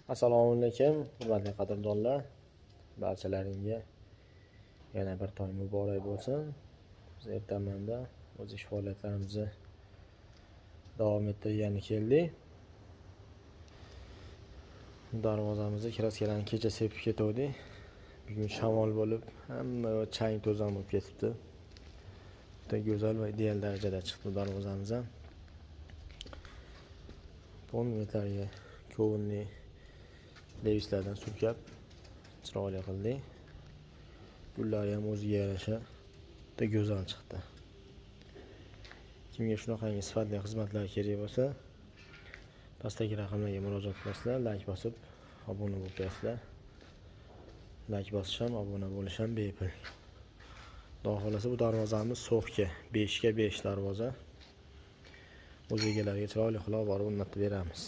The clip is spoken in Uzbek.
Assalomu alaykum, hurmatli qadrdonlar. Barchalaringga yana bir to'y muborak bo'lsin. Biz ertamanda o'z ish faoliyatlarimizni davom ettirgani keldik. Darvozamizni kraskalarni kecha sepib ketdik. Bugun shamol bo'lib, hamma chang to'zon bo'lib ketibdi. Juda go'zal va ideal darajada chiqdi darvozamiz ham. Polmetlarga kovunli levislardan surkab chiroyli qildik. Gullari ham o'ziga yarasha juda go'zal chiqdi. Kimga shunaqangi sifatli xizmatlar kerak bo'lsa, pastdagi raqamlarga murojaat qilasizlar, like bosib obuna bo'lib qo'yasizlar. Like bosish ham, obuna bo'lish ham bepul. Xudo xolasa bu darvozamiz so'xga 5 ga 5 darvoza. O'z egalariga chiroyli qilib borib o'rnatib beramiz.